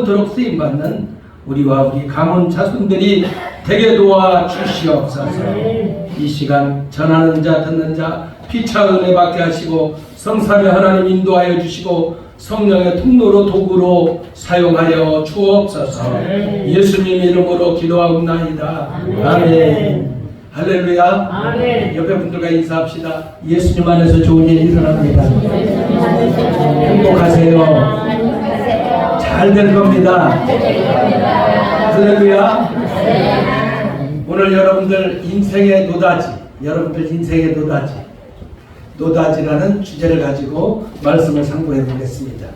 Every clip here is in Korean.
영원토록 쓰임받는 우리와 우리 가문 자손들이 되게 도와 주시옵소서. 이 시간 전하는 자 듣는 자 피차 은혜 받게 하시고 성삼위 하나님 인도하여 주시고 성령의 통로로 도구로 사용하여 주옵소서. 예수님 이름으로 기도하옵나이다. 아멘. 할렐루야. 아멘. 옆에 분들과 인사합시다. 예수님 안에서 좋은 일 일어납니다. 행복하세요. 잘 될 겁니다. 할렐루야. 오늘 여러분들 인생의 노다지, 여러분들 인생의 노다지라는 주제를 가지고 말씀을 상고해 보겠습니다.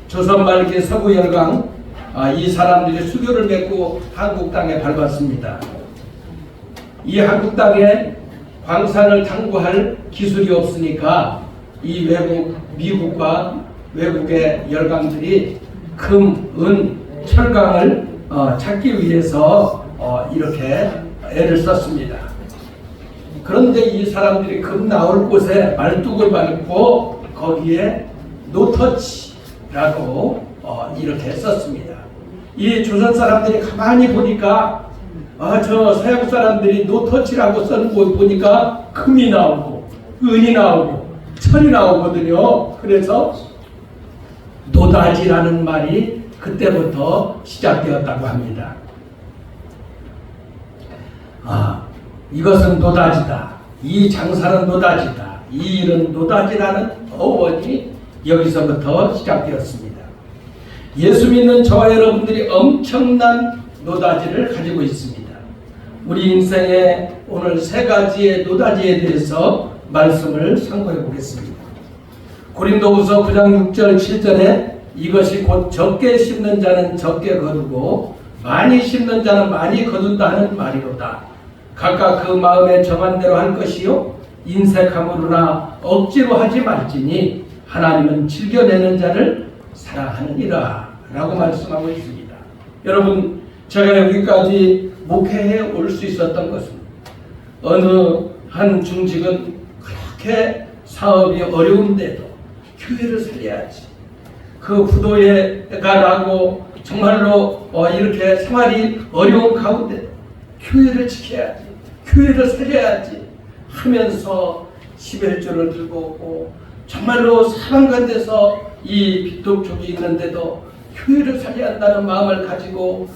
조선 말기 서구 열강, 이 사람들이 수교를 맺고 한국 땅에 밟았습니다. 이 한국 땅에 광산을 탐구할 기술이 없으니까 이 외국, 미국과 외국의 열강들이 금, 은, 철강을 찾기 위해서 이렇게 애를 썼습니다. 그런데 이 사람들이 금 나올 곳에 말뚝을 밟고 거기에 노터치라고 이렇게 썼습니다. 이 조선 사람들이 가만히 보니까 저 서양 사람들이 노터치라고 쓰는 거 보니까 금이 나오고 은이 나오고 철이 나오거든요. 그래서 노다지라는 말이 그때부터 시작되었다고 합니다. 이것은 노다지다. 이 장사는 노다지다. 이 일은 노다지라는 어원이 여기서부터 시작되었습니다. 예수 믿는 저와 여러분들이 엄청난 노다지를 가지고 있습니다. 우리 인생의 오늘 세 가지의 노다지에 대해서 말씀을 상고해 보겠습니다. 고린도후서 9장 6절 7절에 이것이 곧 적게 심는 자는 적게 거두고 많이 심는 자는 많이 거둔다 하는 말이로다. 각각 그 마음에 정한 대로 할 것이요 인색함으로나 억지로 하지 말지니 하나님은 즐겨내는 자를 사랑하느니라 라고 말씀하고 있습니다. 여러분, 제가 여기까지 목회해 올 수 있었던 것은 어느 한 중직은 그렇게 사업이 어려운데도 교회를 살려야지, 그 부도가 나고 정말로 이렇게 생활이 어려운 가운데 교회를 지켜야지, 교회를 살려야지 하면서 11조를 들고 오고 정말로 사람 가운데서 이 빚독촉이 있는데도 교회를 살려야 한다는 마음을 가지고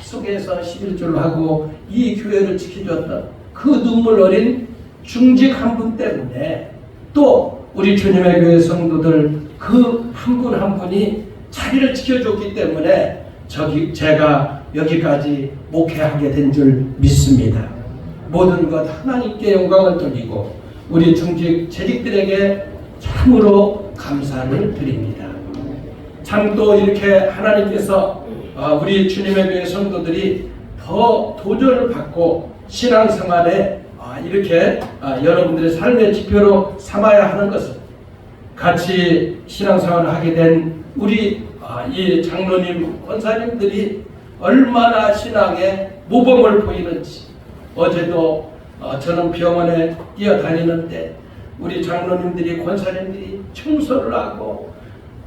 계속해서 11조를 하고 이 교회를 지켜줬던 그 눈물 어린 중직 한 분 때문에 또 우리 주님의 교회 성도들 그 한 분 한 분이 자리를 지켜줬기 때문에 제가 여기까지 목회하게 된 줄 믿습니다. 모든 것 하나님께 영광을 돌리고 우리 중직 재직들에게 참으로 감사를 드립니다. 참 또 이렇게 하나님께서 우리 주님의 교회 성도들이 더 도전을 받고 신앙생활에 이렇게 여러분들의 삶의 지표로 삼아야 하는 것은 같이 신앙생활을 하게 된 우리 이 장로님, 권사님들이 얼마나 신앙에 모범을 보이는지. 어제도 저는 병원에 뛰어다니는데 우리 장로님들이, 권사님들이 청소를 하고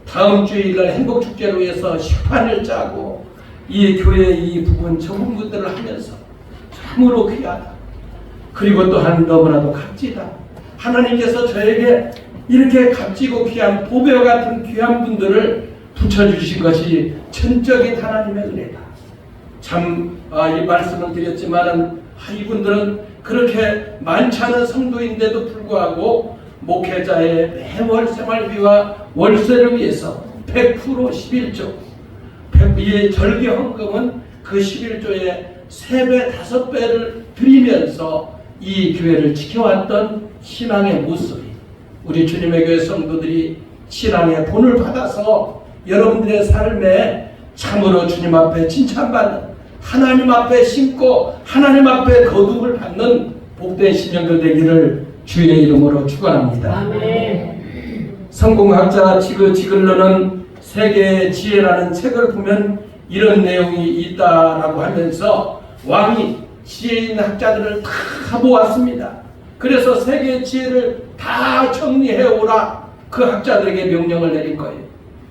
다음 주일날 행복축제를 위해서 식판을 짜고 이 교회 이 부분 저 부분들을 하면서 참으로 귀하다. 그리고 또한 너무나도 값지다. 하나님께서 저에게 이렇게 값지고 귀한 보배와 같은 귀한 분들을 붙여주신 것이 전적인 하나님의 은혜다. 참 이 말씀을 드렸지만은 이분들은 그렇게 많지 않은 성도인데도 불구하고 목회자의 매월 생활비와 월세를 위해서 100% 11조, 이 절개 헌금은 그 11조의 3배, 5배를 드리면서 이 교회를 지켜왔던 신앙의 모습이 우리 주님의 교회 성도들이 신앙의 본을 받아서 여러분들의 삶에 참으로 주님 앞에 칭찬받는, 하나님 앞에 심고 하나님 앞에 거두임을 받는 복된 신령들 되기를 주의 이름으로 축원합니다. 아멘. 성공학자 지글러는 세계의 지혜라는 책을 보면 이런 내용이 있다라고 하면서 왕이 지혜 있는 학자들을 다 모았습니다. 그래서 세계의 지혜를 다 정리해 오라 그 학자들에게 명령을 내린 거예요.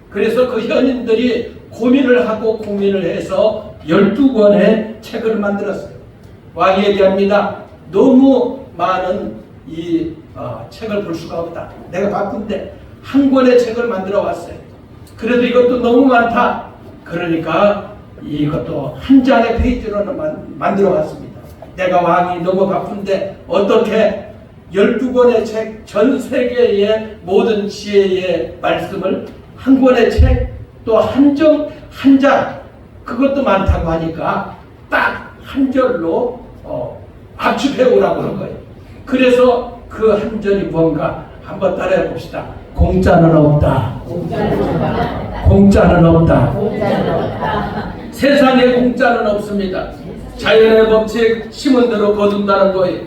그래서 그 현인들이 고민을 하고 고민을 해서 12권의 책을 만들었어요. 왕이 얘기합니다. 너무 많은 이 책을 볼 수가 없다. 내가 바쁜데 한 권의 책을 만들어 왔어요. 그래도 이것도 너무 많다. 그러니까 이것도 한 장의 페이지로는 만들어 왔습니다. 내가 왕이 너무 바쁜데 어떻게 12권의 책, 전 세계의 모든 지혜의 말씀을 한 권의 책, 또 한 장, 그것도 많다고 하니까 딱 한 절로 압축해 오라고 한 거예요. 그래서 그 한 절이 뭔가 한번 따라해 봅시다. 공짜는 없다. 공짜는 없다. 세상에 공짜는 없습니다. 자연의 법칙, 심은 대로 거둔다는 거예요.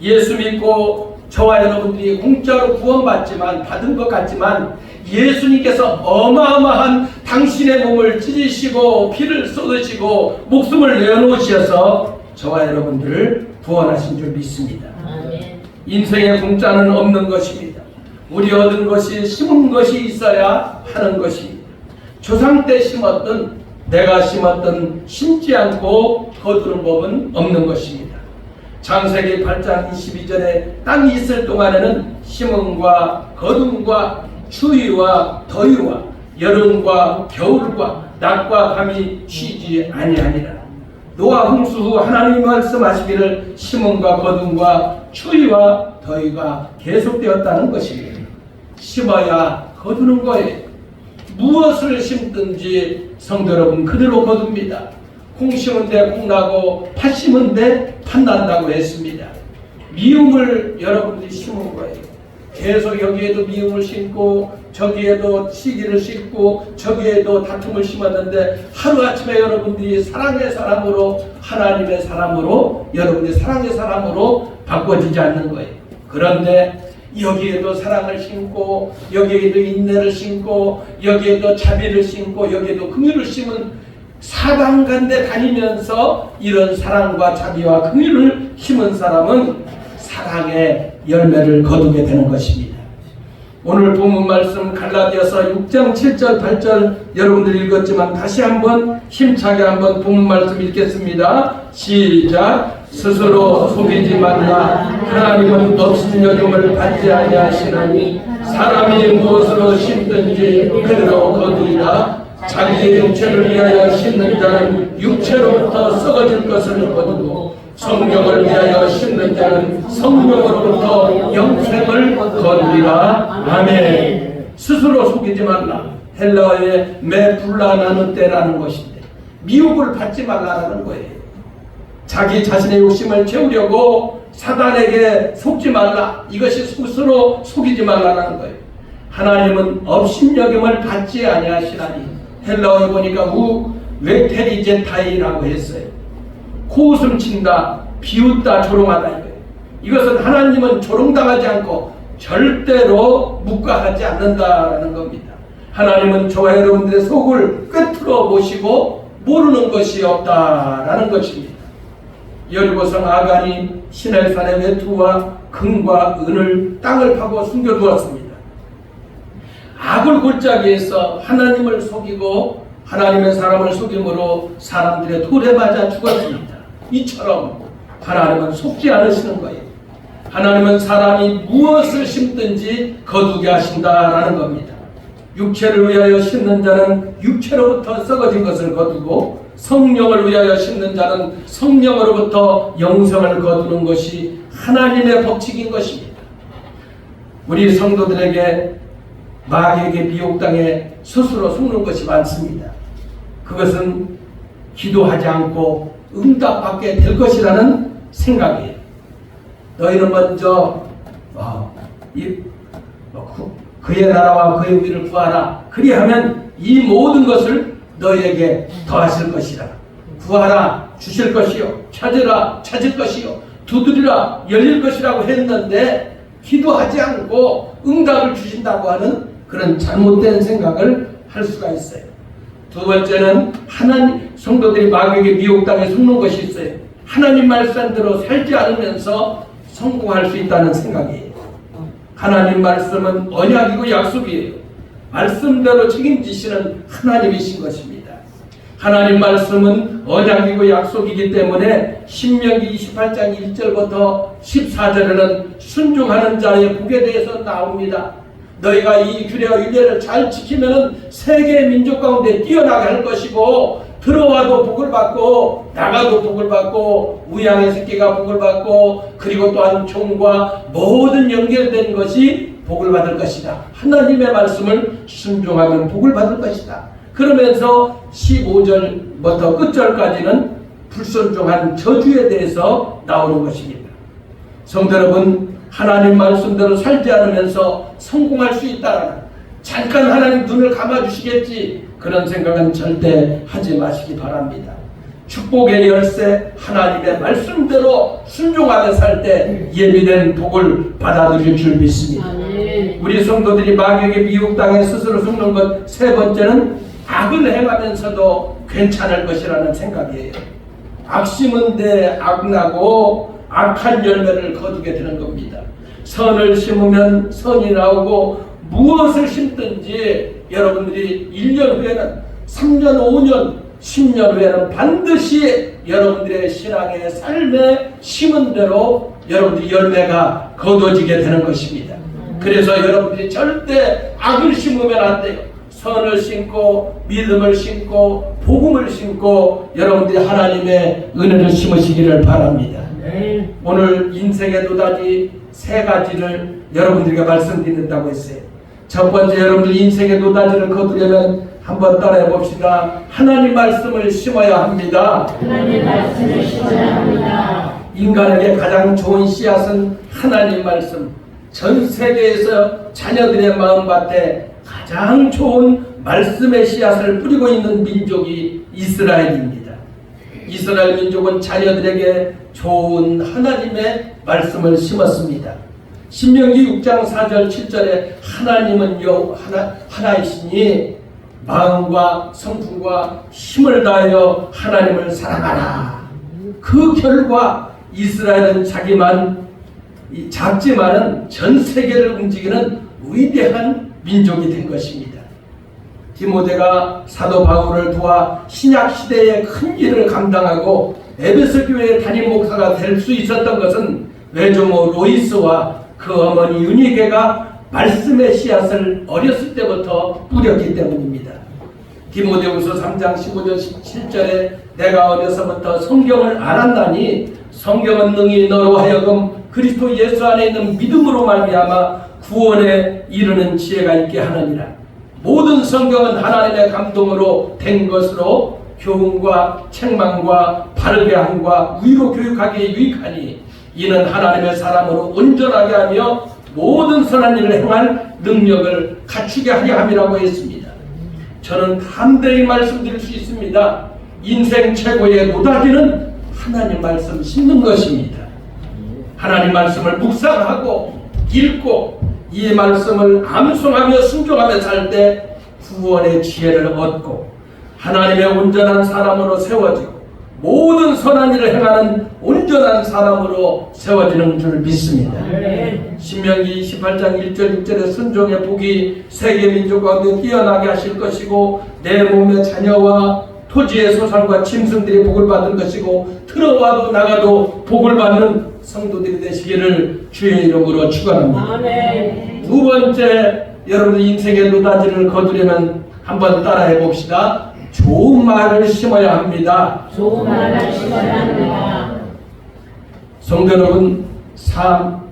예수 믿고 저와 여러분들이 공짜로 구원받지만 받은 것 같지만 예수님께서 어마어마한 당신의 몸을 찢으시고 피를 쏟으시고 목숨을 내어놓으셔서 저와 여러분들을 구원하신 줄 믿습니다. 인생에 공짜는 없는 것입니다. 우리 얻은 것이 심은 것이 있어야 하는 것입니다. 조상 때 심었던 내가 심었던 심지 않고 거두는 법은 없는 것입니다. 창세기 8장 22절에 땅이 있을 동안에는 심음과 거둠과 추위와 더위와 여름과 겨울과 낮과 밤이 쉬지 아니하니라. 노아 홍수 후 하나님이 말씀하시기를 심음과 거둠과 추위와 더위가 계속되었다는 것입니다. 심어야 거두는 거예요. 무엇을 심든지 성도 여러분 그대로 거둡니다. 콩 심은데 콩 나고 팥 심은데 팥 난다고 했습니다. 미움을 여러분들이 심은 거예요. 계속 여기에도 미움을 심고 저기에도 시기를 심고 저기에도 다툼을 심었는데 하루아침에 여러분들이 사랑의 사람으로 하나님의 사람으로 여러분들이 사랑의 사람으로 바꿔지지 않는 거예요. 그런데 여기에도 사랑을 심고 여기에도 인내를 심고 여기에도 자비를 심고 여기에도 긍휼을 심은 사방간데 다니면서 이런 사랑과 자비와 긍휼을 심은 사람은 사랑의 열매를 거두게 되는 것입니다. 오늘 본문 말씀 갈라디아서 6장 7절 8절 여러분들이 읽었지만 다시 한번 힘차게 한번 본문 말씀 읽겠습니다. 시작. 스스로 속이지 말라. 하나님은 없은 여김을 받지 아니하시나니 사람이 무엇으로 심든지 그대로 거두리라. 자기의 육체를 위하여 심는 자는 육체로부터 썩어질 것을 거두고 성령을 위하여 심는 자는 성령으로부터 영생을 거두리라. 아멘. 스스로 속이지 말라. 헬라어의 메불라나는 때라는 것인데 미혹을 받지 말라라는 거예요. 자기 자신의 욕심을 채우려고 사단에게 속지 말라. 이것이 스스로 속이지 말라라는 거예요. 하나님은 업신여김을 받지 아니하시나니 헬라어에 보니까 웨테리제타이라고 했어요. 코웃음 친다, 비웃다, 조롱하다 이거예요. 이것은 하나님은 조롱당하지 않고 절대로 묵과하지 않는다라는 겁니다. 하나님은 저와 여러분들의 속을 꿰뚫어 보시고 모르는 것이 없다라는 것입니다. 여리고성 아간이 시내산의 외투와 금과 은을 땅을 파고 숨겨두었습니다. 악을 골짜기에서 하나님을 속이고 하나님의 사람을 속임으로 사람들의 돌에 맞아 죽었습니다. 이처럼 하나님은 속지 않으시는 거예요. 하나님은 사람이 무엇을 심든지 거두게 하신다라는 겁니다. 육체를 위하여 심는 자는 육체로부터 썩어진 것을 거두고 성령을 위하여 심는 자는 성령으로부터 영생을 거두는 것이 하나님의 법칙인 것입니다. 우리 성도들에게 마귀에게 미혹당해 스스로 속는 것이 많습니다. 그것은 기도하지 않고 응답받게 될 것이라는 생각이에요. 너희는 먼저 그의 나라와 그의 의를 구하라. 그리하면 이 모든 것을 너희에게 더하실 것이라. 구하라 주실 것이요, 찾으라 찾을 것이요, 두드리라 열릴 것이라고 했는데 기도하지 않고 응답을 주신다고 하는 그런 잘못된 생각을 할 수가 있어요. 두 번째는 하나님 성도들이 마귀에게 미혹당해 속는 것이 있어요. 하나님 말씀대로 살지 않으면서 성공할 수 있다는 생각이에요. 하나님 말씀은 언약이고 약속이에요. 말씀대로 책임지시는 하나님이신 것입니다. 하나님 말씀은 언약이고 약속이기 때문에 신명기 28장 1절부터 14절에는 순종하는 자의 복에 대해서 나옵니다. 너희가 이 규례와 율례를 잘 지키면은 세계 민족 가운데 뛰어나게 할 것이고 들어와도 복을 받고 나가도 복을 받고 우양의 새끼가 복을 받고 그리고 또한 종과 모든 연결된 것이 복을 받을 것이다. 하나님의 말씀을 순종하면 복을 받을 것이다. 그러면서 15절부터 끝절까지는 불순종한 저주에 대해서 나오는 것입니다. 성도 여러분, 하나님 말씀대로 살지 않으면서 성공할 수 있다. 잠깐 하나님 눈을 감아주시겠지. 그런 생각은 절대 하지 마시기 바랍니다. 축복의 열쇠 하나님의 말씀대로 순종하며 살 때 예비된 복을 받아들일 줄 믿습니다. 우리 성도들이 마귀에게 미혹당해 스스로 죽는 것 세 번째는 악을 행하면서도 괜찮을 것이라는 생각이에요. 악심은 대 악나고 악한 열매를 거두게 되는 겁니다. 선을 심으면 선이 나오고 무엇을 심든지 여러분들이 1년 후에는 3년, 5년, 10년 후에는 반드시 여러분들의 신앙의 삶에 심은 대로 여러분들이 열매가 거둬지게 되는 것입니다. 그래서 여러분들이 절대 악을 심으면 안 돼요. 선을 심고 믿음을 심고 복음을 심고 여러분들이 하나님의 은혜를 심으시기를 바랍니다. 오늘 인생의 노다지 세 가지를 여러분들에게 말씀드린다고 했어요. 첫 번째, 여러분들 인생의 노다지를 거두려면 한번 따라해 봅시다. 하나님 말씀을 심어야 합니다. 하나님 말씀을 심어야 합니다. 인간에게 가장 좋은 씨앗은 하나님 말씀. 전 세계에서 자녀들의 마음밭에 가장 좋은 말씀의 씨앗을 뿌리고 있는 민족이 이스라엘입니다. 이스라엘 민족은 자녀들에게 좋은 하나님의 말씀을 심었습니다. 신명기 6장 4절 7절에 하나님은 하나이시니 마음과 성품과 힘을 다하여 하나님을 사랑하라. 그 결과 이스라엘은 작지만은 전 세계를 움직이는 위대한 민족이 된 것입니다. 디모데가 사도 바울을 도와 신약 시대의 큰 일을 감당하고 에베소 교회의 담임 목사가 될 수 있었던 것은 외조모 로이스와 그 어머니 유니게가 말씀의 씨앗을 어렸을 때부터 뿌렸기 때문입니다. 디모데후서 3장 15절 17절에 내가 어려서부터 성경을 알았나니 성경은 능히 너로 하여금 그리스도 예수 안에 있는 믿음으로 말미암아 구원에 이르는 지혜가 있게 하느니라. 모든 성경은 하나님의 감동으로 된 것으로 교훈과 책망과 바르게 함과 위로 교육하기에 유익하니 이는 하나님의 사람으로 온전하게 하며 모든 선한 일을 행할 능력을 갖추게 하려 함이라고 했습니다. 저는 담대히 말씀드릴 수 있습니다. 인생 최고의 노다지는 하나님 말씀 심는 것입니다. 하나님 말씀을 묵상하고 읽고 이 말씀을 암송하며 순종하며 살 때 구원의 지혜를 얻고 하나님의 온전한 사람으로 세워지고 모든 선한 일을 행하는 온전한 사람으로 세워지는 줄 믿습니다. 신명기 28장 1절 6절의 순종의 복이 세계 민족 가운데 뛰어나게 하실 것이고 내 몸의 자녀와 토지의 소산과 짐승들이 복을 받을 것이고 들어와도 나가도 복을 받는 성도들이 되시기를 주의 이름으로 축원합니다. 두 번째, 여러분 인생의 노다지를 거두려면 한번 따라해 봅시다. 좋은 말을 심어야 합니다. 좋은 말을 심어야 합니다. 성도 여러분,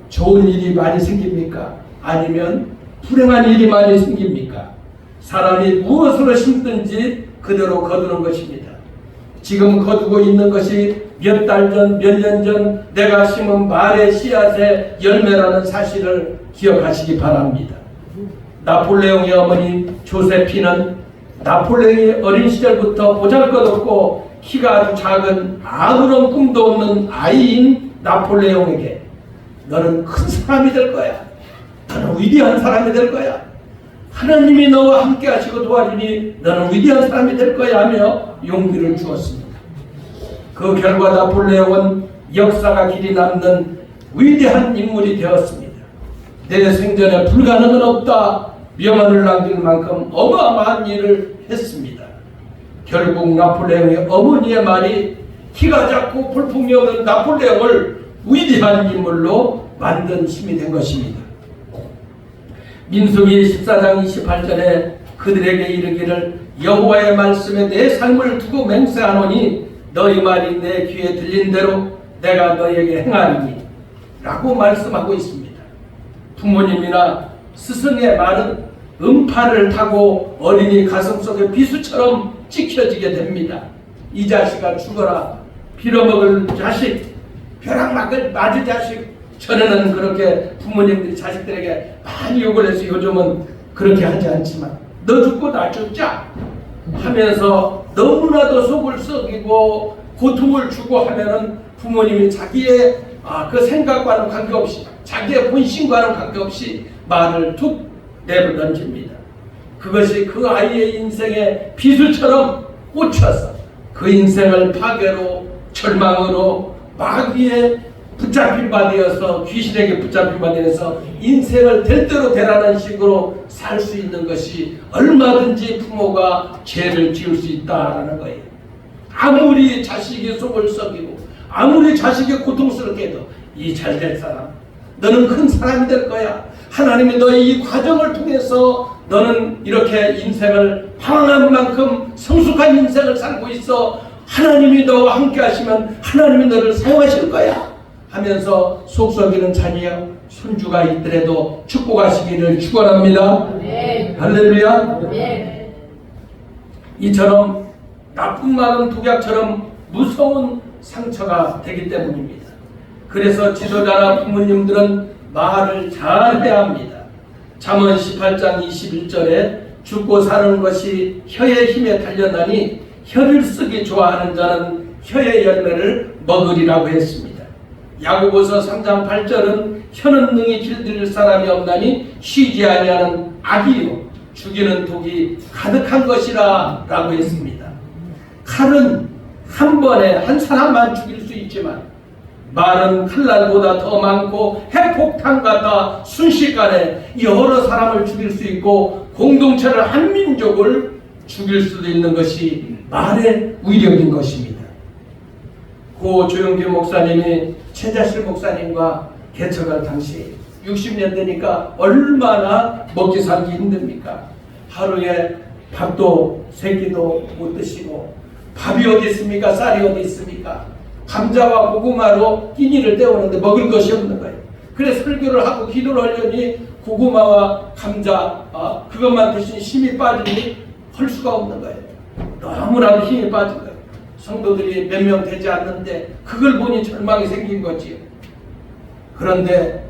좋은 일이 많이 생깁니까? 아니면 불행한 일이 많이 생깁니까? 사람이 무엇으로 심든지 그대로 거두는 것입니다. 지금 거두고 있는 것이 몇 달 전, 몇 년 전 내가 심은 말의 씨앗의 열매라는 사실을 기억하시기 바랍니다. 나폴레옹의 어머니 조세피는 나폴레옹이 어린 시절부터 보잘것없고 키가 아주 작은 아무런 꿈도 없는 아이인 나폴레옹에게 너는 큰 사람이 될 거야. 너는 위대한 사람이 될 거야. 하나님이 너와 함께 하시고 도와주니 너는 위대한 사람이 될 거야 하며 용기를 주었습니다. 그 결과 나폴레옹은 역사가 길이 남는 위대한 인물이 되었습니다. 내 생전에 불가능은 없다 명언을 남길 만큼 어마어마한 일을 했습니다. 결국 나폴레옹의 어머니의 말이 키가 작고 볼품이 없는 나폴레옹을 위대한 인물로 만든 힘이 된 것입니다. 민수기 14장 28절에 그들에게 이르기를 여호와의 말씀에 내 삶을 두고 맹세하노니 너희 말이 내 귀에 들린 대로 내가 너희에게 행하리니 라고 말씀하고 있습니다. 부모님이나 스승의 말은 음파를 타고 어린이 가슴속에 비수처럼 찍혀지게 됩니다. 이 자식아 죽어라, 빌어먹을 자식, 벼락 맞을 자식. 전에는 그렇게 부모님들이 자식들에게 많이 욕을 해서 요즘은 그렇게 하지 않지만 너 죽고 나 죽자 하면서 너무나도 속을 썩이고 고통을 주고 하면은 부모님이 자기의 그 생각과는 관계없이 자기의 본심과는 관계없이 말을 툭 내버 던집니다. 그것이 그 아이의 인생의 비수처럼 꽂혀서 그 인생을 파괴로 절망으로 마귀에 붙잡힌 바 되어서 귀신에게 붙잡힌 바 되어서 인생을 될 대로 되라는 식으로 살 수 있는 것이 얼마든지 부모가 죄를 지을 수 있다라는 거예요. 아무리 자식의 속을 썩이고 아무리 자식의 고통스럽게 해도 이 잘될 사람, 너는 큰 사람이 될 거야. 하나님이 너의 이 과정을 통해서 너는 이렇게 인생을 방황한 만큼 성숙한 인생을 살고 있어. 하나님이 너와 함께 하시면 하나님이 너를 사용하실 거야 하면서 속썩이는 자녀 손주가 있더라도 축복하시기를 축원합니다. 네. 할렐루야. 네. 이처럼 나쁜 말은 독약처럼 무서운 상처가 되기 때문입니다. 그래서 지도자나 부모님들은 말을 잘해야 합니다. 잠언 18장 21절에 죽고 사는 것이 혀의 힘에 달렸나니 혀를 쓰기 좋아하는 자는 혀의 열매를 먹으리라고 했습니다. 야고보서 3장 8절은 혀는 능히 길들일 사람이 없나니 쉬지 아니하는 악이요 죽이는 독이 가득한 것이라 라고 했습니다. 칼은 한 번에 한 사람만 죽일 수 있지만 말은 칼날보다 더 많고 핵폭탄 같아 순식간에 여러 사람을 죽일 수 있고 공동체를 한 민족을 죽일 수도 있는 것이 말의 위력인 것입니다. 고 조영기 목사님이 최자실 목사님과 개척할 당시 60년 되니까 얼마나 먹기 살기 힘듭니까? 하루에 밥도 세 끼도 못 드시고 밥이 어디 있습니까? 쌀이 어디 있습니까? 감자와 고구마로 끼니를 때우는데 먹을 것이 없는 거예요. 그래서 설교를 하고 기도를 하려니 고구마와 감자 그것만 드시니 힘이 빠지니 할 수가 없는 거예요. 너무나도 힘이 빠진 거예요. 성도들이 몇 명 되지 않는데 그걸 보니 절망이 생긴 거지요. 그런데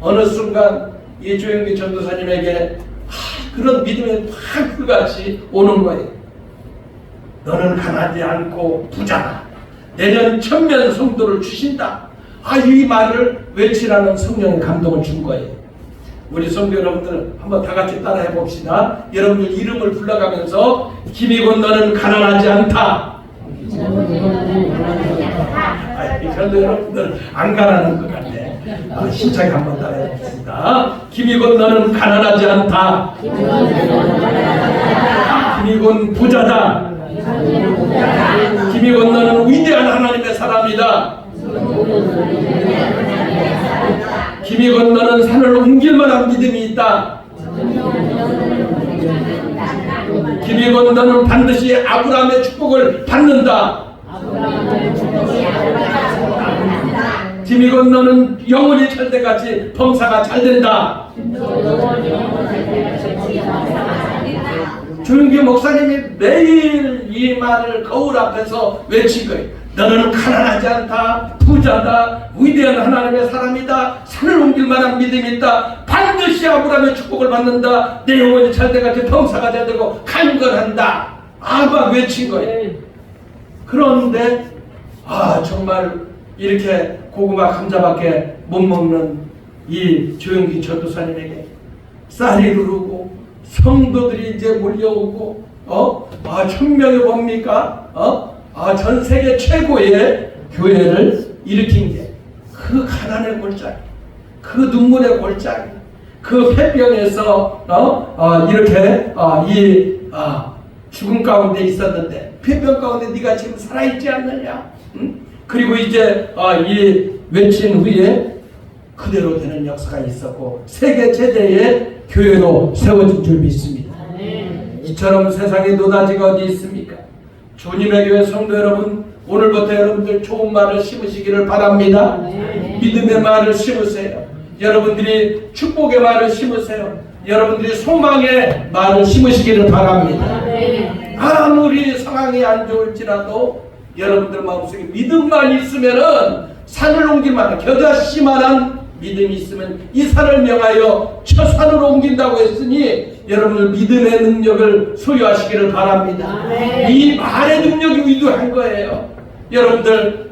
어느 순간 이 조영기 전도사님에게 그런 믿음의 확 불같이 오는 거예요. 너는 가난하지 않고 부자다. 내년 1000명 성도를 주신다. 이 말을 외치라는 성령의 감동을 준 거예요. 우리 성도 여러분들 한번 다 같이 따라해 봅시다. 여러분들 이름을 불러가면서 김이곤 너는 가난하지 않다. 성도 여러분들 안 가난한 것 같아. 힘차게 한번 따라해 봅시다. 김이곤 너는 가난하지 않다. 김이곤 부자다. 김이곤 너는 위대한 하나님의 사람이다. 김이곤 너는 산을 옮길 만한 믿음이 있다. 김이곤 너는 반드시 아브라함의 축복을 받는다. 김이곤 너는 영원히 잘 때까지 범사가 잘 된다. 조영기 목사님이 매일 이 말을 거울 앞에서 외친 거예요. 너는 가난하지 않다. 부자다. 위대한 하나님의 사람이다. 산을 옮길 만한 믿음이 있다. 반드시 아브라함의 축복을 받는다. 내 영혼이 잘 때까지 범사가 잘 되고 강건한다. 막 외친 거예요. 그런데 정말 이렇게 고구마 감자밖에 못 먹는 이 조영기 전도사님에게 쌀이 누르고 성도들이 이제 몰려오고 1000명이 뭡니까? 전 세계 최고의 교회를 일으킨 게 그 가난의 골짜기, 그 눈물의 골짜기, 그 폐병에서 이렇게 이 죽음 가운데 있었는데 폐병 가운데 네가 지금 살아있지 않느냐? 응? 그리고 이제 이 외친 후에 그대로 되는 역사가 있었고 세계 최대의 교회로 세워진 줄 믿습니다. 이처럼 세상에 노다지가 어디 있습니까? 주님의 교회 성도 여러분, 오늘부터 여러분들 좋은 말을 심으시기를 바랍니다. 믿음의 말을 심으세요. 여러분들이 축복의 말을 심으세요. 여러분들이 소망의 말을 심으시기를 바랍니다. 아무리 상황이 안 좋을지라도 여러분들 마음속에 믿음만 있으면은 산을 옮길 만한 겨자씨만한 믿음이 있으면 이 산을 명하여 저 산으로 옮긴다고 했으니 여러분들 믿음의 능력을 소유하시기를 바랍니다. 이 말의 능력이 위대한 거예요. 여러분들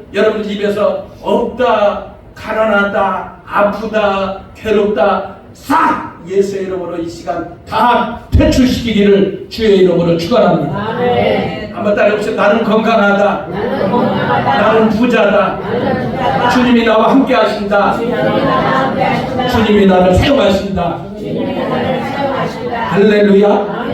입에서 없다, 가난하다, 아프다, 괴롭다 싹 예수의 이름으로 이 시간 다 퇴출시키기를 주의 이름으로 축원합니다. 한번 따라해보세요. 나는 건강하다. 나는 부자다. 주님이 나와 함께 하신다. 주님이 나를 사용하신다. 할렐루야.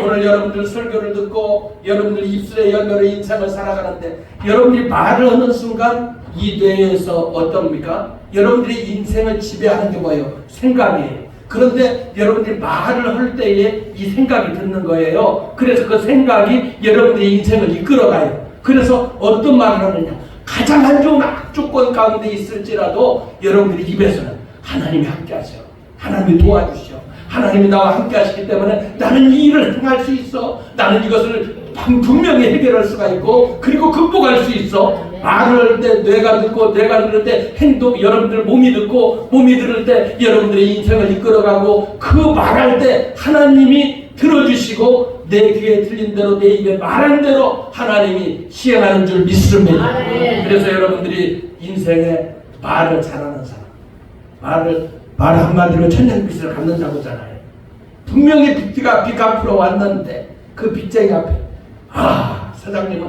오늘 여러분들 설교를 듣고 여러분들 입술의 열매로 인생을 살아가는데 여러분들이 말을 하는 순간 이 뇌에서 어떻습니까? 여러분들이 인생을 지배하는 게 뭐예요? 생각이에요. 그런데 여러분들이 말을 할 때에 이 생각이 듣는 거예요. 그래서 그 생각이 여러분들의 인생을 이끌어가요. 그래서 어떤 말을 하느냐? 가장 안 좋은 악조건 가운데 있을지라도 여러분들이 입에서는 하나님이 함께 하세요. 하나님이 도와주시오. 하나님이 나와 함께 하시기 때문에 나는 이 일을 행할 수 있어. 나는 이것을 분명히 해결할 수가 있고 그리고 극복할 수 있어. 말을 할 때 뇌가 듣고 뇌가 들을 때 행동, 여러분들 몸이 듣고 몸이 들을 때 여러분들의 인생을 이끌어가고 그 말할 때 하나님이 들어주시고 내 귀에 들린 대로 내 입에 말한 대로 하나님이 시행하는 줄 믿습니다. 그래서 여러분들이 인생에 말을 잘하는 사람, 말 한마디로 천년빚을 갚는다고 하잖아요. 분명히 빚가 앞으로 왔는데 그 빚쟁이 앞에 사장님은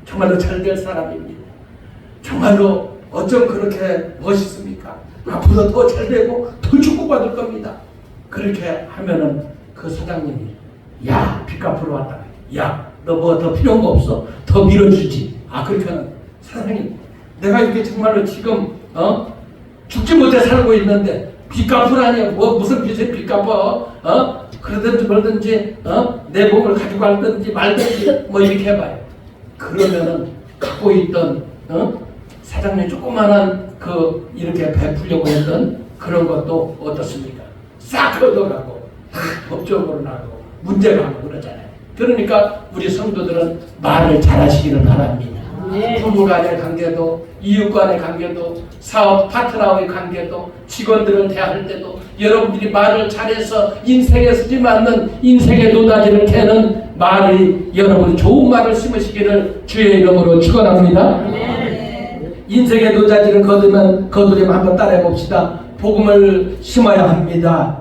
정말로 잘 될 사람입니다. 정말로 어쩜 그렇게 멋있습니까? 앞으로 더 잘 되고 더 축복받을 겁니다. 그렇게 하면은 그 사장님이 야 빚 갚으러 왔다. 야 너 뭐 더 필요한 거 없어? 더 밀어주지. 그렇게 하는 사장님 내가 이렇게 정말로 지금 죽지 못해 살고 있는데 빚 갚으라니 무슨 빚에 빚 갚아? 그러든지 말든지 내 몸을 가지고 갈든지 말든지 뭐 이렇게 해봐요. 그러면은 갖고 있던 사장님 조그만한 이렇게 베풀려고 했던 그런 것도 어떻습니까? 싹 얻어가고 법적으로 나고 문제가 하고 그러잖아요. 그러니까 우리 성도들은 말을 잘하시기를 바랍니다. 부부 간의 관계도 이웃 간의 관계도 사업 파트너와의 관계도 직원들을 대할 때도 여러분들이 말을 잘해서 인생에 쓰지 않는 인생의 노다지를 캐는 말이 여러분이 좋은 말을 심으시기를 주의 이름으로 축원합니다. 인생의 노다지를 거두려면 한번 따라해 봅시다. 복음을 심어야 합니다.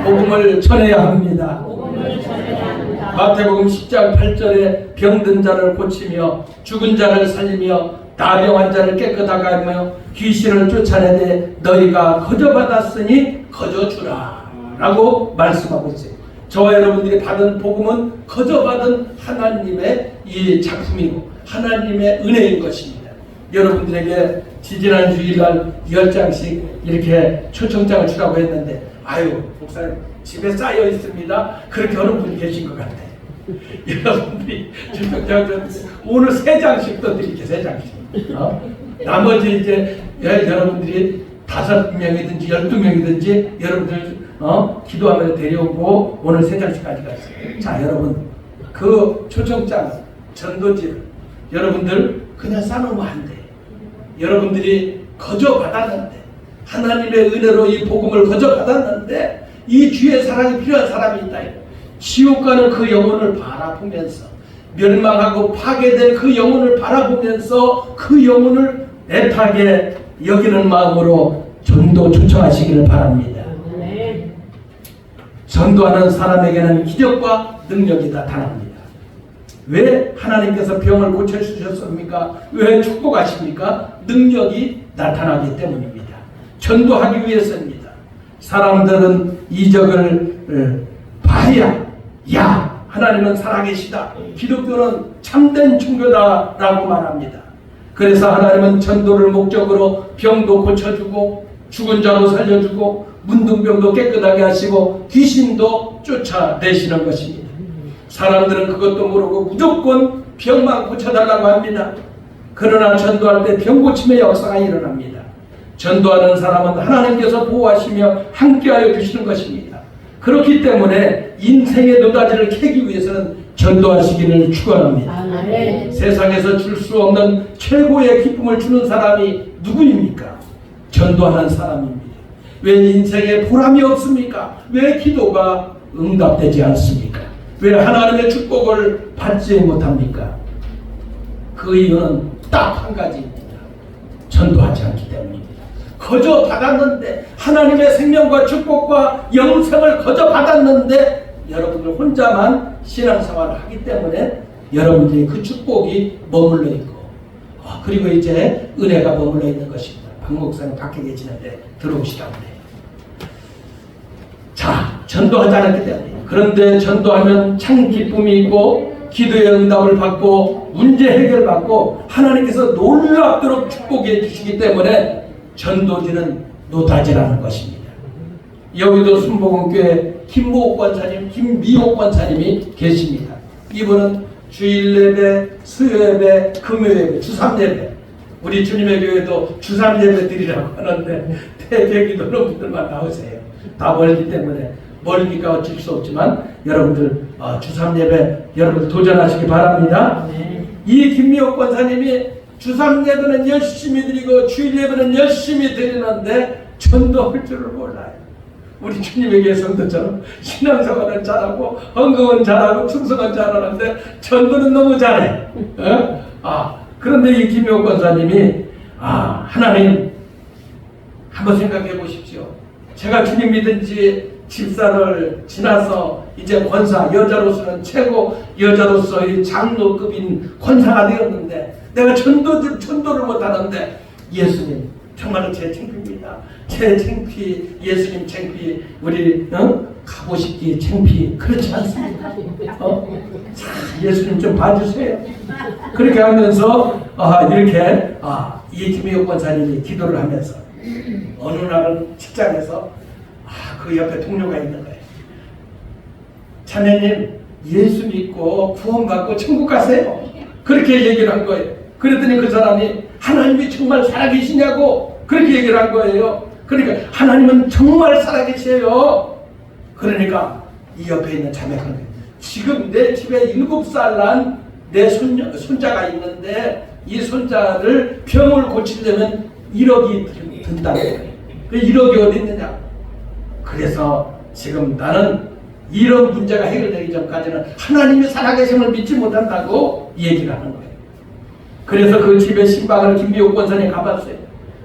복음을 전해야 합니다. 마태복음 10장 8절에 병든 자를 고치며 죽은 자를 살리며 나병한 자를 깨끗하게 하며 귀신을 쫓아내되 너희가 거저받았으니 거저주라 라고 말씀하고 있어요. 저와 여러분들이 받은 복음은 거저받은 하나님의 이 작품이고 하나님의 은혜인 것입니다. 여러분들에게 지지난 주일날 10장씩 이렇게 초청장을 주라고 했는데 목사님 집에 쌓여 있습니다. 그렇게 하는 분이 계신 것 같아요. 여러분들이 초청장 오늘 3장씩 또 드릴게요. 3장씩. 나머지 이제 여러분들이 5명이든지 12명이든지 여러분들 기도하면서 데려오고 오늘 3장씩 가져갔어요. 자, 여러분 그 초청장 전도지를 여러분들 그냥 싸놓으면 안 돼요. 여러분들이 거저 받았는데 하나님의 은혜로 이 복음을 거저 받았는데 이 주의 사랑이 필요한 사람이 있다. 지옥 가는 그 영혼을 바라보면서 멸망하고 파괴된 그 영혼을 바라보면서 그 영혼을 애타게 여기는 마음으로 전도 초청하시기를 바랍니다. 전도하는 사람에게는 기적과 능력이 나타납니다. 왜 하나님께서 병을 고쳐주셨습니까? 왜 축복하십니까? 능력이 나타나기 때문입니다. 전도하기 위해서입니다. 사람들은 이적을 봐야 하나님은 살아계시다. 기독교는 참된 종교다라고 말합니다. 그래서 하나님은 전도를 목적으로 병도 고쳐주고 죽은 자도 살려주고 문둥병도 깨끗하게 하시고 귀신도 쫓아내시는 것입니다. 사람들은 그것도 모르고 무조건 병만 고쳐달라고 합니다. 그러나 전도할 때 병 고침의 역사가 일어납니다. 전도하는 사람은 하나님께서 보호하시며 함께하여 주시는 것입니다. 그렇기 때문에 인생의 노다지를 캐기 위해서는 전도하시기를 축원합니다. 아멘. 세상에서 줄 수 없는 최고의 기쁨을 주는 사람이 누구입니까? 전도하는 사람입니다. 왜 인생에 보람이 없습니까? 왜 기도가 응답되지 않습니까? 왜 하나님의 축복을 받지 못합니까? 그 이유는 딱 한 가지입니다. 전도하지 않기 때문입니다. 거저 받았는데, 하나님의 생명과 축복과 영생을 거저 받았는데 여러분들 혼자만 신앙생활을 하기 때문에 여러분들이 그 축복이 머물러 있고, 그리고 이제 은혜가 머물러 있는 것입니다. 박 목사님 밖에 계시는데 들어오시라고 해요. 자, 전도하지 않았기 때문에. 그런데 전도하면 참 기쁨이 있고 기도의 응답을 받고 문제 해결을 받고 하나님께서 놀랍도록 축복해 주시기 때문에 전도지는 노다지라는 것입니다. 여기도 순복음교회 김모옥 권사님, 김미옥 권사님이 계십니다. 이분은 주일예배, 수요예배, 금요예배, 주삼예배, 우리 주님의 교회도 주삼예배 드리라고 하는데 대개기도는 분들만 나오세요. 다 멀기 때문에. 멀기가 어쩔 수 없지만 여러분들 주삼예배 여러분들 도전하시기 바랍니다. 이 김미옥 권사님이 주삼예배는 열심히 드리고 주일예배는 열심히 드리는데 전도할 줄을 몰라요. 우리 주님의 교회 성도처럼 신앙생활은 잘하고 헌금은 잘하고 충성은 잘하는데 전도는 너무 잘해. 그런데 이 김미옥 권사님이 하나님 한번 생각해 보십시오. 제가 주님 믿은 지 집사를 지나서 이제 권사, 여자로서는 최고 여자로서의 장로급인 권사가 되었는데 내가 전도를 못하는데 예수님 정말로 제 창피입니다. 제 창피, 예수님 창피, 우리 가보시기 창피, 그렇지 않습니까? 예수님 좀 봐주세요. 그렇게 하면서 이렇게 이 김혜옥 권사님이 기도를 하면서 어느 날은 직장에서 그 옆에 동료가 있는 거예요. 자매님 예수 믿고 구원받고 천국 가세요. 그렇게 얘기를 한 거예요. 그랬더니 그 사람이 하나님이 정말 살아계시냐고 그렇게 얘기를 한 거예요. 그러니까 하나님은 정말 살아계세요. 그러니까 이 옆에 있는 자매가 하는 거예요. 지금 내 집에 7살 난 내 손자가 있는데 이 손자를 병을 고치려면 1억이 든다는 거예요. 그 1억이 어디 있느냐? 그래서 지금 나는 이런 문제가 해결되기 전까지는 하나님이 살아계심을 믿지 못한다고 얘기를 하는 거예요. 그래서 그 집에 신방을 김미옥 권사님 가봤어요.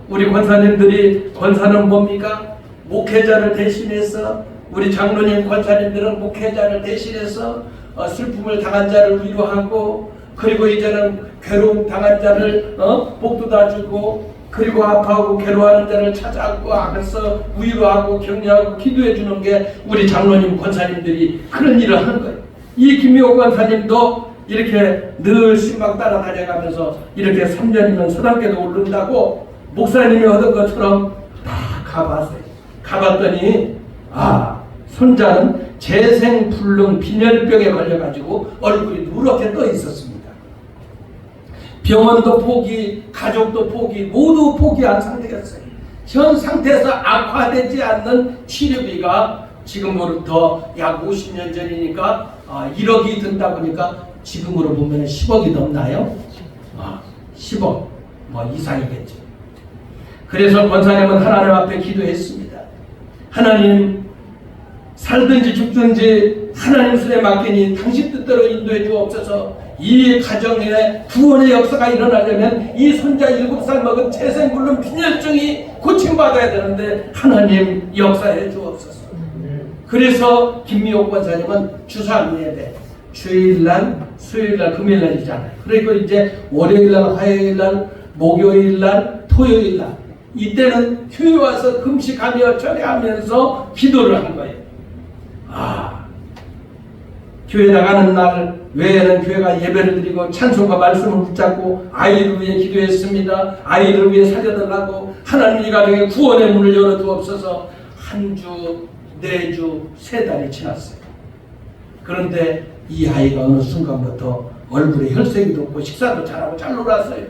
우리 권사님들이, 권사는 뭡니까? 목회자를 대신해서, 우리 장로님 권사님들은 목회자를 대신해서 슬픔을 당한 자를 위로하고, 그리고 이제는 괴로움 당한 자를 복돋아주고, 그리고 아파하고 괴로워하는 자를 찾아가고 하면서 위로하고 격려하고 기도해 주는 게 우리 장로님 권사님들이 그런 일을 하는 거예요. 이 김미옥 권사님도 이렇게 늘 신방 따라다녀가면서 이렇게 3년이면 서당계도 오른다고 목사님이 얻은 것처럼 다 가봤어요. 가봤더니 손자는 재생불능 빈혈병에 걸려가지고 얼굴이 누렇게 떠 있었습니다. 병원도 포기, 가족도 포기, 모두 포기한 상태였어요. 현 상태에서 악화되지 않는 치료비가 지금으로부터 약 50년 전이니까 1억이 든다 보니까 지금으로 보면 10억이 넘나요? 10억 이상이겠죠. 그래서 권사님은 하나님 앞에 기도했습니다. 하나님, 살든지 죽든지 하나님 손에 맡기니 당신 뜻대로 인도해 주옵소서. 이 가정에 구원의 역사가 일어나려면 이 손자 7살 먹은 재생불능 빈혈증이 고침받아야 되는데 하나님 역사해 주옵소서. 그래서 김미옥 권사님은 주삼예배, 주일날, 수요일날, 금요일날이잖아요. 그리고 이제 월요일날, 화요일날, 목요일날, 토요일날 이때는 교회 와서 금식하며 절회하면서 기도를 한 거예요. 교회 나가는 날 외에는 교회가 예배를 드리고 찬송과 말씀을 붙잡고 아이를 위해 기도했습니다. 아이를 위해 살려달라고 하나님 이 가정에 구원의 문을 열어주옵소서. 한 주, 4주, 3달이 지났어요. 그런데 이 아이가 어느 순간부터 얼굴에 혈색이 돋고 식사도 잘하고 잘 놀았어요.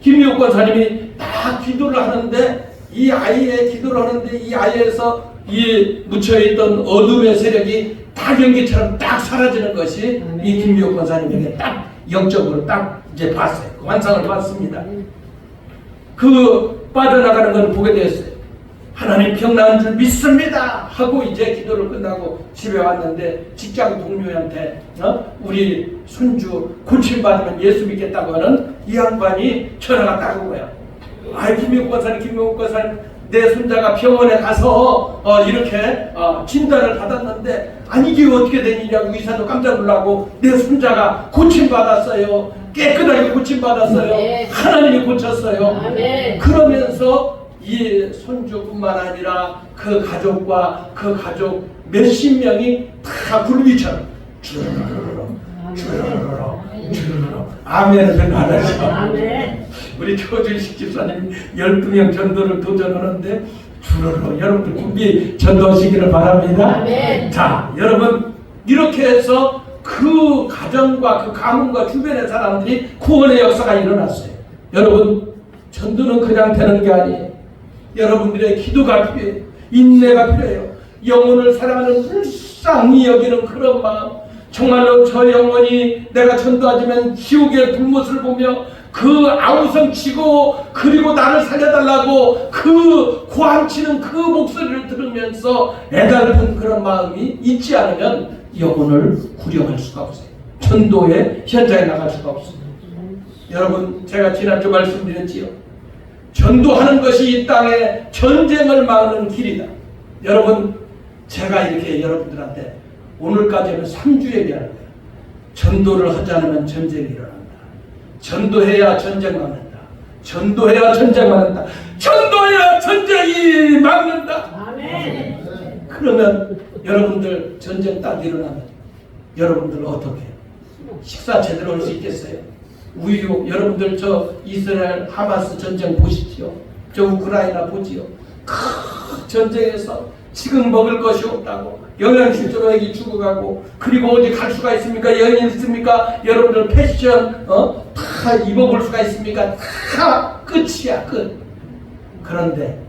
김미옥 권사님이 딱 기도를 하는데 이 아이의 기도를 하는데 이 아이에서 이 묻혀있던 어둠의 세력이 딱 연기처럼 딱 사라지는 것이 이 김미옥 권사님에게 딱 영적으로 딱 이제 봤어요. 그 환상을 봤습니다. 그 빠져나가는 걸 보게 됐어요. 하나님 병 나은 줄 믿습니다 하고 이제 기도를 끝나고 집에 왔는데 직장 동료한테 우리 손주 고침받으면 예수 믿겠다고 하는 이 양반이 전화가 딱 온 거야. 아이 김미옥 권사님 내 손자가 병원에 가서 이렇게 진단을 받았는데 아니 이게 어떻게 된 일이냐고 의사도 깜짝 놀라고 내 손자가 고침받았어요. 깨끗하게 고침받았어요. 네. 하나님이 고쳤어요. 아멘. 그러면서 이 손주뿐만 아니라 그 가족과 그 가족 몇십 명이 다 굴비처럼 주르르르 아멘을 전하죠. 아멘. 우리 조준식 집사님 12명 전도를 도전하는데 주르르 여러분들 준비 전도하시기를 바랍니다. 아멘. 자, 여러분 이렇게 해서 그 가정과 그 가문과 주변의 사람들이 구원의 역사가 일어났어요. 여러분 전도는 그냥 되는 게 아니에요. 여러분들의 기도가 필요해요. 인내가 필요해요. 영혼을 사랑하는 불쌍히 여기는 그런 마음. 정말로 저 영혼이 내가 전도하지만 지옥의 불못을 보며 그 아우성치고 그리고 나를 살려달라고 그 고함치는 그 목소리를 들으면서 애달픈 그런 마음이 있지 않으면 영혼을 구령할 수가 없어요. 전도의 현장에 나갈 수가 없어요. 여러분 제가 지난주 말씀드렸지요. 전도하는 것이 이 땅에 전쟁을 막는 길이다. 여러분 제가 이렇게 여러분들한테 오늘까지는 3주 얘기하는 거예요. 전도를 하지 않으면 전쟁이 일어난다. 전도해야 전쟁 막는다. 전도해야 전쟁 막는다. 전도해야 전쟁이 막는다. 아멘. 그러면 여러분들 전쟁 딱 일어나면 여러분들 어떻게 해요? 식사 제대로 할 수 있겠어요? 우유 여러분들 저 이스라엘 하마스 전쟁 보시지요. 저 우크라이나 보지요. 큰 전쟁에서 지금 먹을 것이 없다고 영양실조로 애기 죽어가고 그리고 어디 갈 수가 있습니까? 여행 있습니까? 여러분들 패션 다 입어볼 수가 있습니까? 다 끝이야 끝. 그런데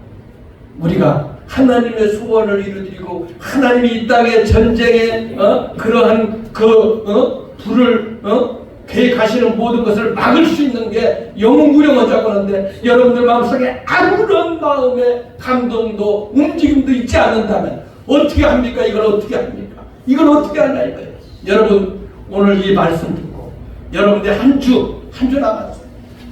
우리가 하나님의 소원을 이루드리고 하나님이 이 땅의 전쟁에 그러한 불을 계획하시는 모든 것을 막을 수 있는 게 영웅구령하자고 하는데 여러분들 마음속에 아무런 마음의 감동도 움직임도 있지 않는다면 어떻게 합니까? 이걸 어떻게 합니까? 이걸 어떻게 하냐 이거예요. 여러분 오늘 이 말씀 듣고 여러분들 한 주 남았어요.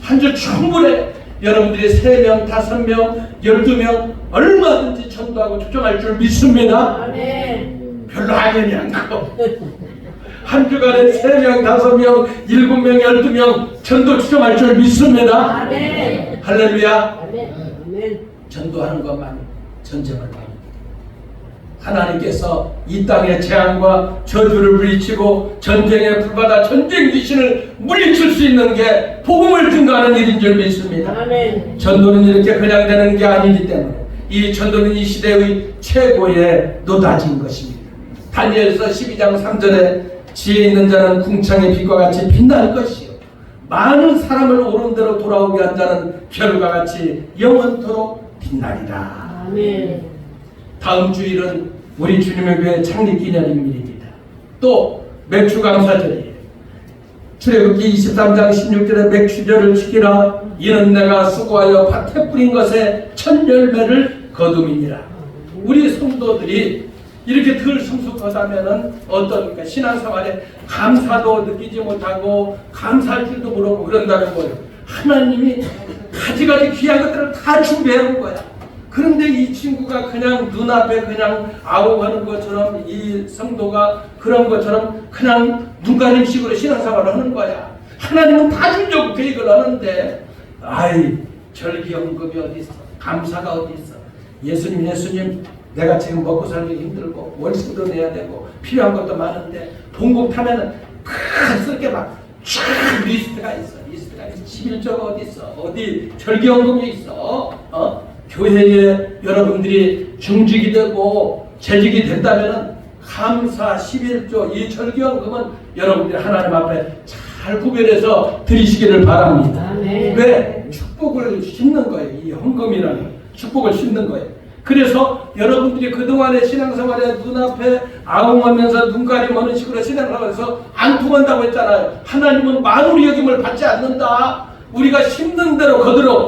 한 주 충분해. 여러분들이 3명, 5명, 12명 얼마든지 전도하고 초청할 줄 믿습니다. 아멘. 별로 악연이 안 가고 한 주간에 3명, 5명, 7명, 12명 전도 추첨할 줄 믿습니다. 아멘. 할렐루야. 아멘. 아멘. 전도하는 것만이 전쟁을 막습니다. 하나님께서 이 땅의 재앙과 저주를 물리치고 전쟁에 불바다 전쟁 귀신을 물리칠 수 있는 게 복음을 증거하는 일인 줄 믿습니다. 아멘. 전도는 이렇게 그냥 되는 게 아니기 때문에 이 전도는 이 시대의 최고의 노다지인 것입니다. 다니엘서 12장 3절에 지혜 있는 자는 궁창의 빛과 같이 빛날 것이요 많은 사람을 옳은 대로 돌아오게 한 자는 별과 같이 영원토록 빛나리라. 아멘. 다음 주일은 우리 주님의 교회 창립 기념일입니다. 또 맥주감사절이에요. 출애굽기 23장 16절에 맥주절을 지키라. 이는 내가 수고하여 밭에 뿌린 것에 첫 열매를 거둠이니라. 우리 성도들이 이렇게 덜 성숙하다면은 어떠니까 신앙생활에 감사도 느끼지 못하고 감사할 줄도 모르고 그런다는 거예요. 하나님이 가지가지 귀한 것들을 다 준비해 놓은 거야. 그런데 이 친구가 그냥 눈앞에 그냥 아웅하는 것처럼 이 성도가 그런 것처럼 그냥 눈가림식으로 신앙생활을 하는 거야. 하나님은 다 주려고 계획을 하는데 아이 절기연금이 어디 있어? 감사가 어디 있어? 예수님 내가 지금 먹고 살기 힘들고 월세도 내야 되고 필요한 것도 많은데 봉급 타면은 쓸게 막 쫙 리스트가 있어. 11조가 어디 있어? 어디 절기연금이 있어? 교회에 여러분들이 중직이 되고 재직이 된다면은 감사 11조 이 절기연금은 여러분들이 하나님 앞에 잘 구별해서 드리시기를 바랍니다. 아멘. 왜? 축복을 심는 거예요. 이 헌금이라는 축복을 심는 거예요. 그래서 여러분들이 그동안의 신앙생활에 눈앞에 아웅하면서 눈가림하는 식으로 신앙생활에서 안 통한다고 했잖아요. 하나님은 만우리 여김을 받지 않는다. 우리가 심는 대로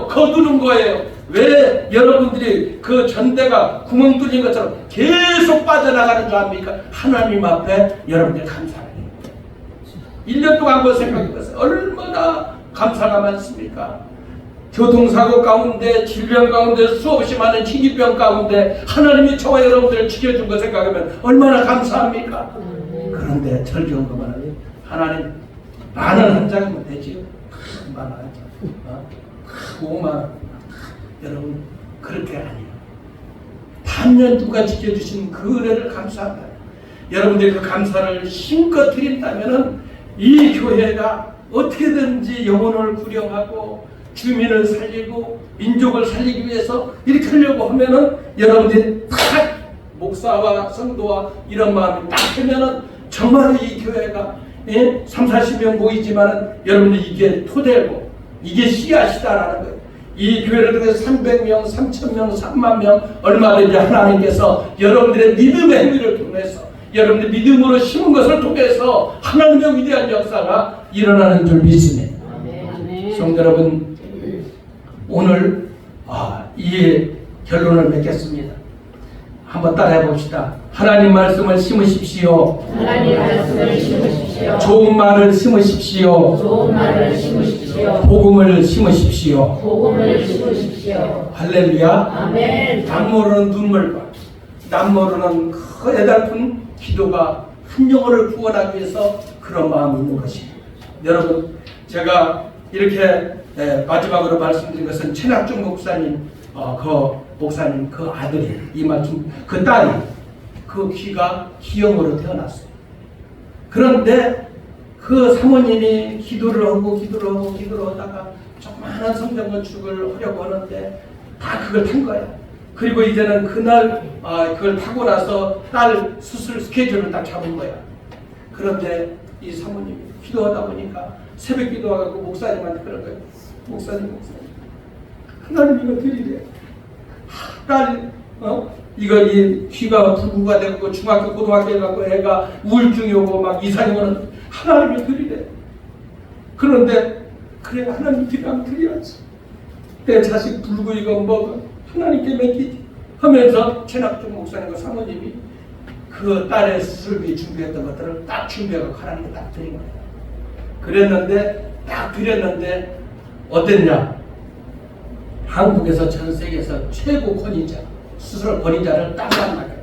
거두는 거예요. 왜 여러분들이 그 전대가 구멍 뚫린 것처럼 계속 빠져나가는 줄 압니까? 하나님 앞에 여러분들이 감사해요. 1년 동안 한번 생각해보세요. 얼마나 감사가 많습니까? 교통사고 가운데, 질병 가운데, 수없이 많은 희귀병 가운데 하나님이 저와 여러분들을 지켜준 거 생각하면 얼마나 감사합니까? 그런데 절기연금은 하나님 만원 한 장이면 되지요. 10만 원, 5만 원. 여러분 그렇게 아니에요. 단연 누가 지켜주신 그 은혜를 감사합니다. 여러분들이 그 감사를 힘껏 드린다면은 이 교회가 어떻게든지 영혼을 구령하고 주민을 살리고 민족을 살리기 위해서 이렇게 하려고 하면은 여러분들이 딱 목사와 성도와 이런 마음이 딱 하면은 정말 이 교회가 3, 40명 모이지만은 여러분들 이게 토대고 이게 씨앗이다라는 거예요. 이 교회를 통해서 300명, 3,000명, 3만 명 얼마든지 하나님께서 여러분들의 믿음의 행위를 통해서 여러분들 믿음으로 심은 것을 통해서 하나님의 위대한 역사가 일어나는 줄 믿습니다. 성도 여러분, 오늘 이 결론을 맺겠습니다. 한번 따라해 봅시다. 하나님 말씀을 심으십시오. 하나님 말씀을 심으십시오. 좋은 말을 심으십시오. 좋은 말을 심으십시오. 복음을 심으십시오. 복음을 심으십시오. 할렐루야. 아멘. 남모르는 눈물과 남모르는 그 애달픈 기도가 한 영혼을 구원하기 위해서 그런 마음이 있는 것입니다. 여러분, 제가 이렇게 마지막으로 말씀드린 것은 최낙중 목사님, 그 목사님 그 아들이 이만중 그 딸이 그 귀가 기형으로 태어났어요. 그런데 그 사모님이 기도를 하다가 조그마한 성전 건축을 하려고 하는데 다 그걸 탄 거야. 그리고 이제는 그날 그걸 타고 나서 딸 수술 스케줄을 딱 잡은 거야. 그런데 이 사모님이 기도하다 보니까 새벽 기도하고 목사님한테 그런 거예요. 목사님 하나님 이거 드리래. 딸 이거 이 귀가 불구가 되고 중학교 고등학교 가고 애가 우울증이 오고 막 이상이 오는 하나님이 드리래. 그런데 그래 하나님 드리면 드려야지. 내 자식 불구 이거 뭐가 하나님께 맡기지 하면서 최낙중 목사님과 사모님이 그 딸의 수술비 준비했던 것들을 딱 준비하고 하나님께 딱 드린 거예요. 그랬는데 딱 드렸는데 어땠냐? 한국에서 전 세계에서 최고 권위자, 수술 권위자를 딱 만나게.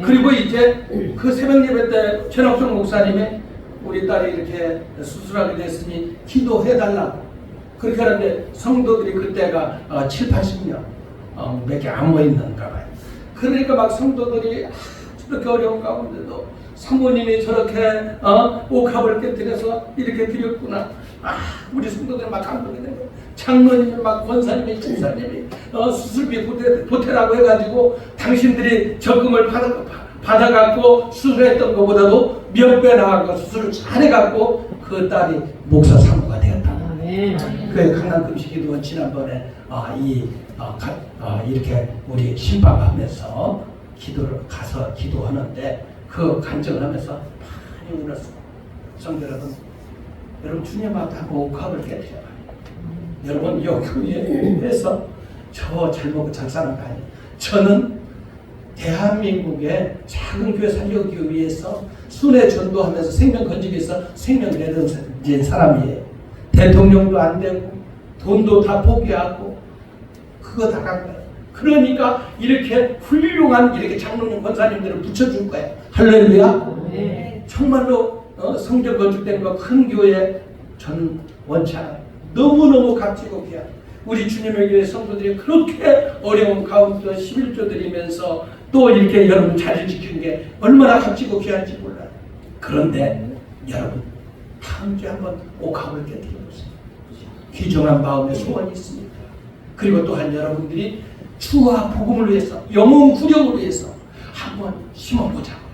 그리고 이제 그 새벽 예배 때 최낙중 목사님이 우리 딸이 이렇게 수술하게 됐으니 기도해달라고. 그렇게 하는데 성도들이 그때가 7, 80명 몇 개 안 모였는가 봐요. 그러니까 막 성도들이 저렇게 어려운 가운데도 사모님이 저렇게 옥합을 깨뜨려서 이렇게 드렸구나. 우리 성도들이 막 감동이 되는 거예요. 장로님이 막 권사님이 집사님이 수술비 보태라고 해가지고 당신들이 적금을 받아갖고 수술했던 것보다도 몇 배 나가고 수술을 잘해갖고 그 딸이 목사 사모가 되었다. 그 강남금식기도 지난번에 이렇게 우리 심방하면서 기도를 가서 기도하는데 그 간증을 하면서 많이 울었어. 성도 여러분 주님 앞에 한번 옥합을 깨뜨려봐요. 여러분 이 교회에서 저 잘 먹고 잘 사는 거 아니에요. 저는 대한민국의 작은 교회 살려기 위해서 순회 전도하면서 생명 건지기 위해서 생명을 내는 사람이에요. 대통령도 안 되고 돈도 다 포기하고 그거 다 간 거예요. 그러니까 이렇게 훌륭한 이렇게 장로님 권사님들을 붙여줄 거예요. 할렐루야. 정말로 성전 건축된 거 큰 교회 저는 원치 않아요. 너무너무 값지고 귀한. 우리 주님의 교회 성도들이 그렇게 어려운 가운데 11조 드리면서 또 이렇게 여러분 자리 지키는 게 얼마나 값지고 귀한지 몰라요. 그런데 여러분 다음 주에 한번 옥합을 깨뜨려보세요. 귀중한 마음의 소원이 있습니다. 그리고 또한 여러분들이 주와 복음을 위해서 영혼 구력을 위해서 한번 심어보자고요.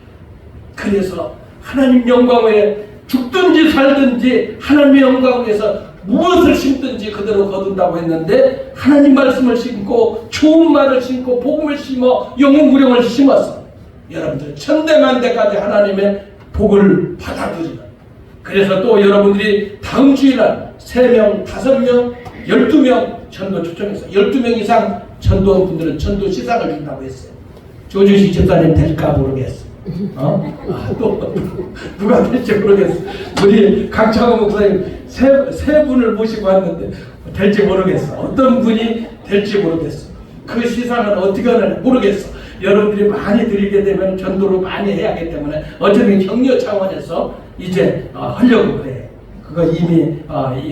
그래서 하나님 영광에 죽든지 살든지 하나님의 영광을 위해서 무엇을 심든지 그대로 거둔다고 했는데 하나님 말씀을 심고 좋은 말을 심고 복음을 심어 영혼 구령을 심어서 여러분들 천대만대까지 하나님의 복을 받아들이는, 그래서 또 여러분들이 다음 주일날 3명, 5명, 12명 전도 초청해서 12명 이상 전도한 분들은 전도 시상을 준다고 했어요. 조준식 집사님 될까 모르겠어. 또 누가 될지 모르겠어. 우리 강창호 목사님 세 분을 모시고 왔는데 될지 모르겠어. 어떤 분이 될지 모르겠어. 그 시상은 어떻게 하느냐 모르겠어. 여러분들이 많이 드리게 되면 전도를 많이 해야 하기 때문에 어쨌든 격려 차원에서 이제 하려고 그래. 그거 이미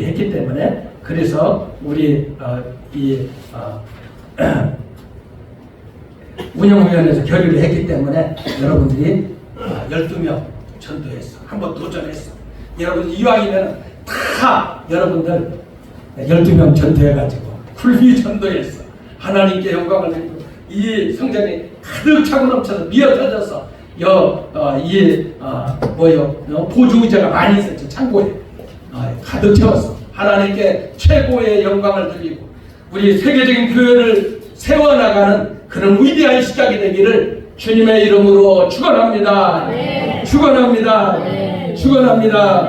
했기 때문에 그래서 우리 운영위원회에서 결의를 했기 때문에 여러분들이 12명 전도했어. 한번 도전했어. 여러분 이왕이면 다 여러분들 12명 전도해가지고 굴비 전도했어. 하나님께 영광을 드리고 이 성전이 가득 차고 넘쳐서 미어 터져서 보조 의자가 많이 있었죠. 창고에 가득 채웠어. 하나님께 최고의 영광을 드리고 우리 세계적인 교회를 세워나가는 그런 위대한 시작이 되기를 주님의 이름으로 축원합니다. 네. 축원합니다. 네. 축원합니다.